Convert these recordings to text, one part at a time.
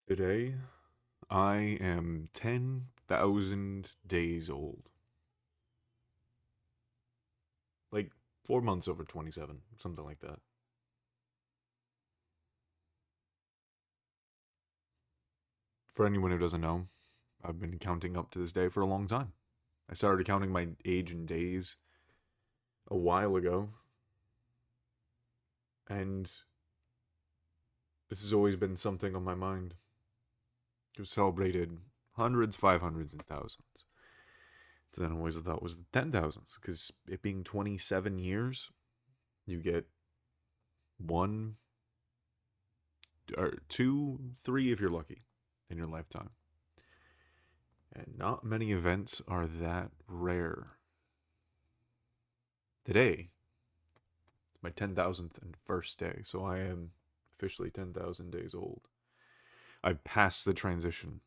Today, I am 10,000 days old. Like 4 months over 27, something like that. For anyone who doesn't know, I've been counting up to this day for a long time. I started counting my age in days a while ago, and this has always been something on my mind. We've celebrated hundreds, 500s, and thousands. So then I always thought it was the 10,000s, because it being 27 years, you get one or two, three if you're lucky in your lifetime. And not many events are that rare. Today is my 10,000th and first day, so I am officially 10,000 days old. I've passed the transition.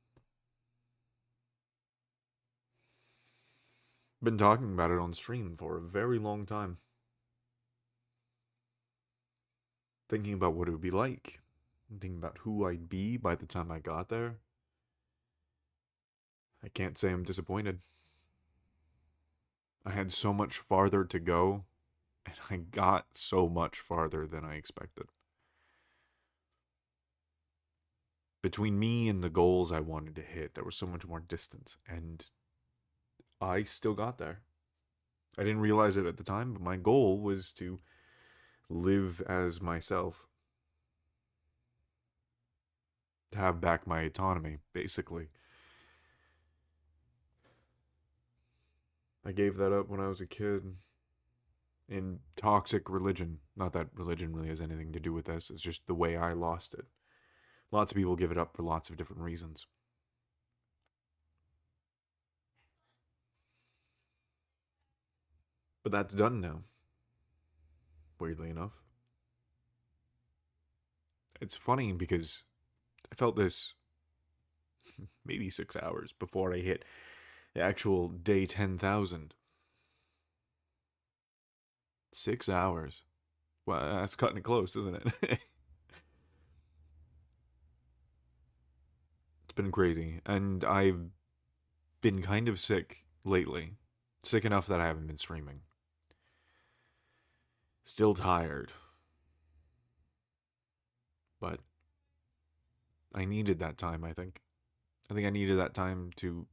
Been talking about it on stream for a very long time. Thinking about what it would be like. Thinking about who I'd be by the time I got there. I can't say I'm disappointed. I had so much farther to go, and I got so much farther than I expected. Between me and the goals I wanted to hit, there was so much more distance, and I still got there. I didn't realize it at the time, but my goal was to live as myself, to have back my autonomy, basically. I gave that up when I was a kid in toxic religion. Not that religion really has anything to do with this, it's just the way I lost it. Lots of people give it up for lots of different reasons. But that's done now, weirdly enough. It's funny because I felt this maybe 6 hours before I hit the actual day 10,000. 6 hours. Well, that's cutting it close, isn't it? It's been crazy. And I've been kind of sick lately. Sick enough that I haven't been streaming. Still tired. But I needed that time, I think. I think I needed that time to,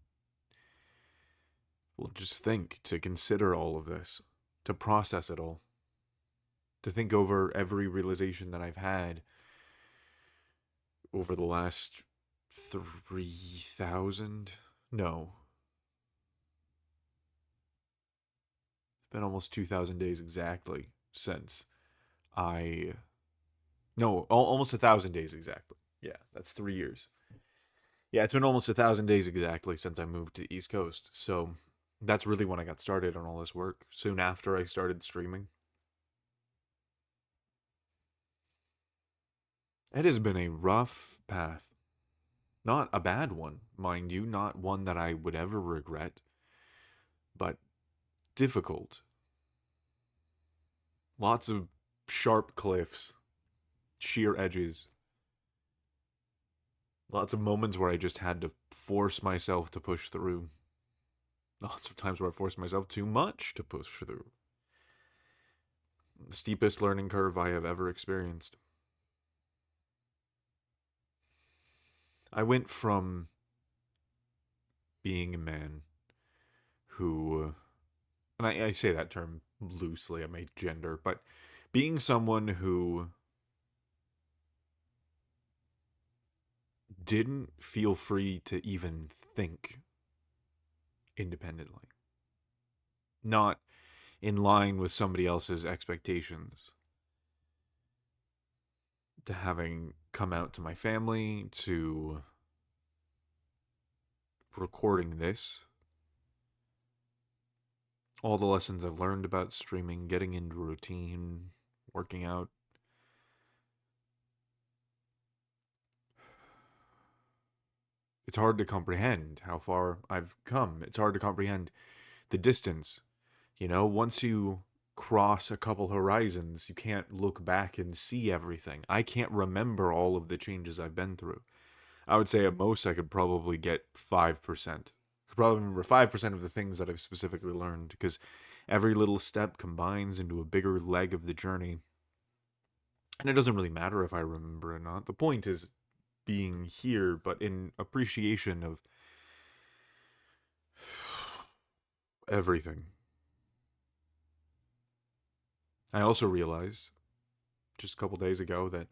well, just think, to consider all of this, to process it all, to think over every realization that I've had over the last 3,000? No. It's been almost 2,000 days exactly since I. No, almost 1,000 days exactly. Yeah, that's 3 years. Yeah, it's been almost 1,000 days exactly since I moved to the East Coast. So that's really when I got started on all this work. Soon after I started streaming. It has been a rough path. Not a bad one, mind you, not one that I would ever regret, but difficult. Lots of sharp cliffs, sheer edges. Lots of moments where I just had to force myself to push through. Lots of times where I forced myself too much to push through. The steepest learning curve I have ever experienced. I went from being a man who, and I say that term loosely, I made gender, but being someone who didn't feel free to even think independently, not in line with somebody else's expectations, to having come out to my family, to recording this, all the lessons I've learned about streaming, getting into routine, working out. It's hard to comprehend how far I've come. It's hard to comprehend the distance. Once you cross a couple horizons, you can't look back and see everything. I can't remember all of the changes I've been through. I would say at most I could probably get 5%. I could probably remember 5% of the things that I've specifically learned because every little step combines into a bigger leg of the journey. And it doesn't really matter if I remember or not. The point is being here, but in appreciation of everything. I also realized just a couple days ago that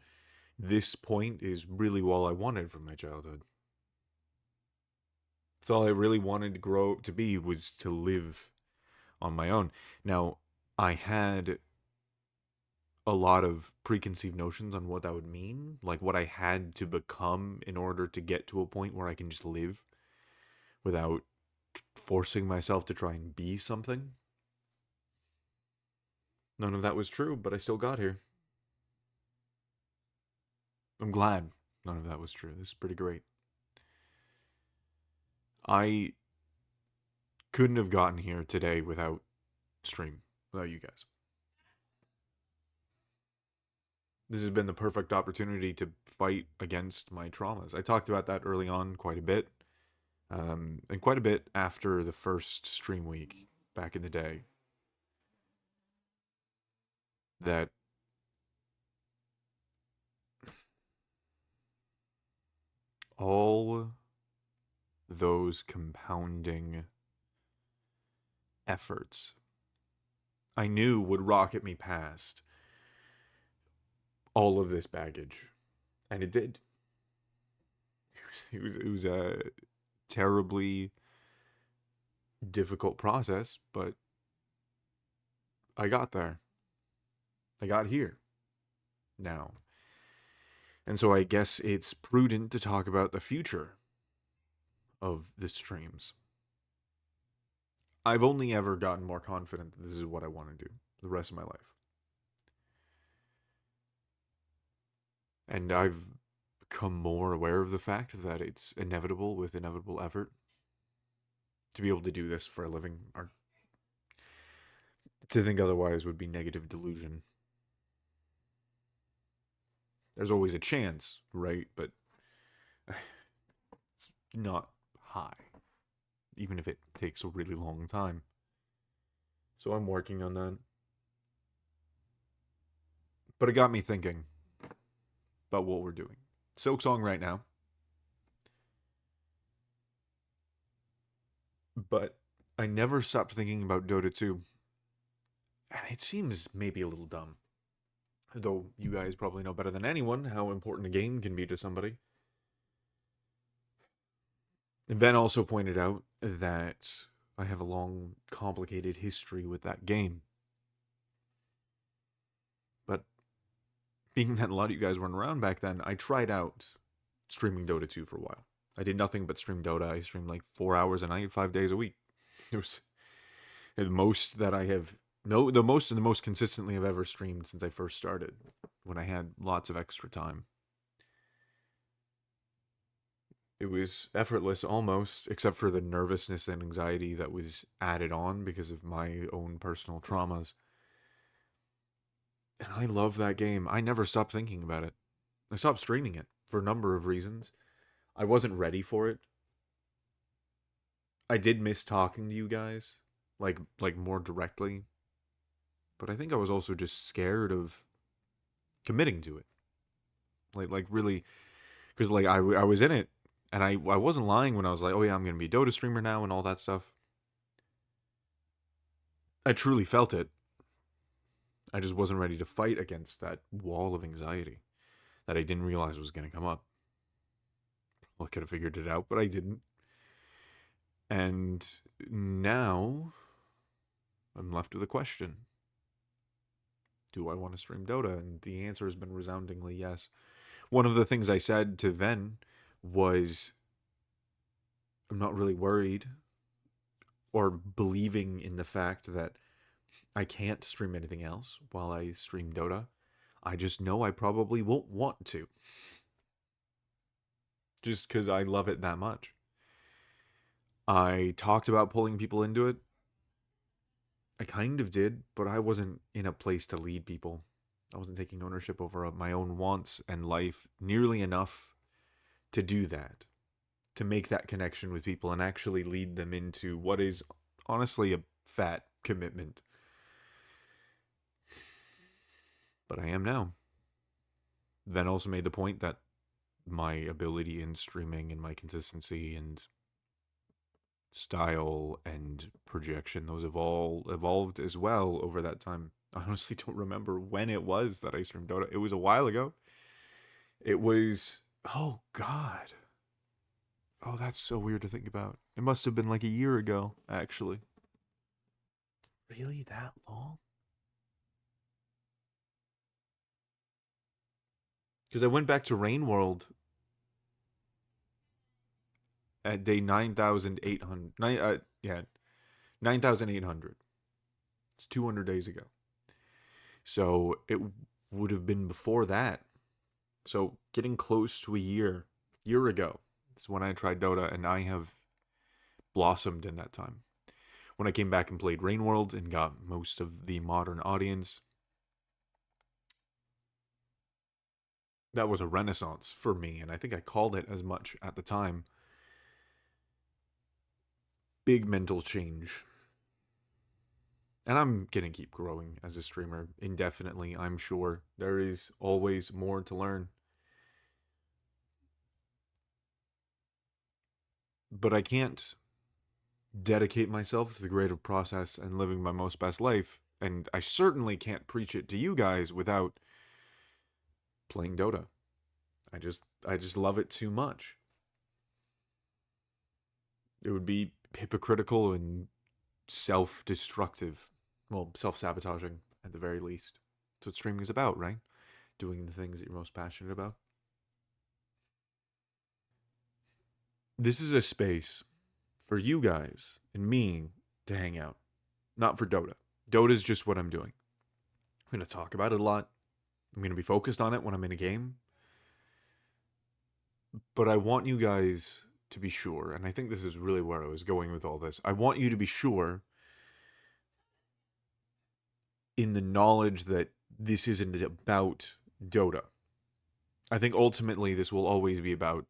this point is really all I wanted from my childhood. It's all I really wanted to grow to be was to live on my own. Now, I had a lot of preconceived notions on what that would mean, like what I had to become in order to get to a point where I can just live without forcing myself to try and be something. None of that was true, but I still got here. I'm glad none of that was true. This is pretty great. I couldn't have gotten here today without stream, without you guys. This has been the perfect opportunity to fight against my traumas. I talked about that early on quite a bit, and quite a bit after the first stream week back in the day. That all those compounding efforts I knew would rocket me past all of this baggage. And it did. It was a terribly difficult process, but I got there. I got here now. And so I guess it's prudent to talk about the future of the streams. I've only ever gotten more confident that this is what I want to do the rest of my life. And I've become more aware of the fact that it's inevitable with inevitable effort to be able to do this for a living. Or to think otherwise would be negative delusion. There's always a chance, right? But it's not high, even if it takes a really long time. So I'm working on that. But it got me thinking about what we're doing. Silksong right now. But I never stopped thinking about Dota 2. And it seems maybe a little dumb. Though you guys probably know better than anyone how important a game can be to somebody. And Ben also pointed out that I have a long, complicated history with that game. But being that a lot of you guys weren't around back then, I tried out streaming Dota 2 for a while. I did nothing but stream Dota. I streamed like 4 hours a night, 5 days a week. It was the most that I have, no, the most and the most consistently I've ever streamed since I first started, when I had lots of extra time. It was effortless almost, except for the nervousness and anxiety that was added on because of my own personal traumas. And I love that game. I never stopped thinking about it. I stopped streaming it for a number of reasons. I wasn't ready for it. I did miss talking to you guys, like more directly. But I think I was also just scared of committing to it. Like really, because like I was in it, and I wasn't lying when I was like, oh yeah, I'm gonna be a Dota streamer now and all that stuff. I truly felt it. I just wasn't ready to fight against that wall of anxiety that I didn't realize was gonna come up. Well, I could have figured it out, but I didn't. And now I'm left with a question. Do I want to stream Dota? And the answer has been resoundingly yes. One of the things I said to Ven was, I'm not really worried or believing in the fact that I can't stream anything else while I stream Dota. I just know I probably won't want to. Just because I love it that much. I talked about pulling people into it. I kind of did, but I wasn't in a place to lead people. I wasn't taking ownership over my own wants and life nearly enough to do that, to make that connection with people and actually lead them into what is honestly a fat commitment. But I am now. Then also made the point that my ability in streaming and my consistency and style and projection, those have all evolved as well over that time. I honestly don't remember when it was that I streamed Dota. It was a while ago. It was, oh God. Oh, that's so weird to think about. It must have been like a year ago, actually. Really? That long? Because I went back to Rain World at day 9,800. Yeah, 9,800. It's 200 days ago. So it would have been before that. So getting close to a year ago is when I tried Dota, and I have blossomed in that time. When I came back and played Rain World and got most of the modern audience, that was a renaissance for me, and I think I called it as much at the time. Big mental change. And I'm going to keep growing as a streamer indefinitely, I'm sure. There is always more to learn. But I can't dedicate myself to the creative process and living my most best life. And I certainly can't preach it to you guys without playing Dota. I just love it too much. It would be hypocritical and self-destructive. Well, self-sabotaging at the very least. That's what streaming is about, right? Doing the things that you're most passionate about. This is a space for you guys and me to hang out, not for Dota. Dota is just what I'm doing. I'm going to talk about it a lot. I'm going to be focused on it when I'm in a game. But I want you guys to be sure, and I think this is really where I was going with all this. I want you to be sure in the knowledge that this isn't about Dota. I think ultimately this will always be about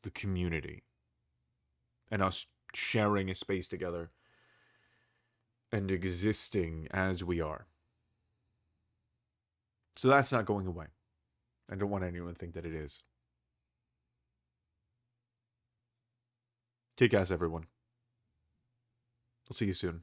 the community and us sharing a space together and existing as we are. So that's not going away. I don't want anyone to think that it is. Kick ass, everyone. I'll see you soon.